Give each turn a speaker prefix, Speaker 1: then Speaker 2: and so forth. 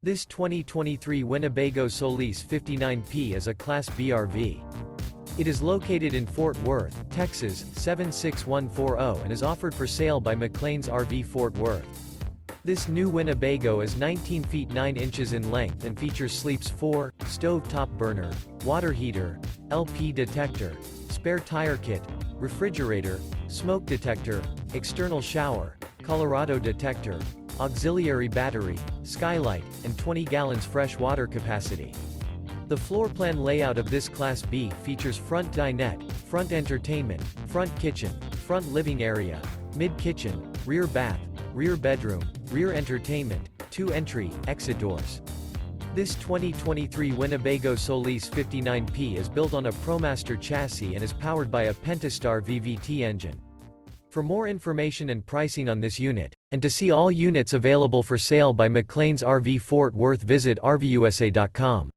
Speaker 1: This 2023 Winnebago Solis 59P is a Class B RV. It is located in Fort Worth, Texas, 76140 and is offered for sale by McClain's RV Fort Worth. This new Winnebago is 19 feet 9 inches in length and features sleeps 4, stove-top burner, water heater, LP detector, spare tire kit, refrigerator, smoke detector, external shower, Colorado detector, auxiliary battery, skylight, and 20 gallons fresh water capacity. The floor plan layout of this Class B features front dinette, front entertainment, front kitchen, front living area, mid-kitchen, rear bath, rear bedroom, rear entertainment, 2 entry, exit doors. This 2023 Winnebago Solis 59P is built on a ProMaster chassis and is powered by a Pentastar VVT engine. For more information and pricing on this unit, and to see all units available for sale by McClain's RV Fort Worth, visit RVUSA.com.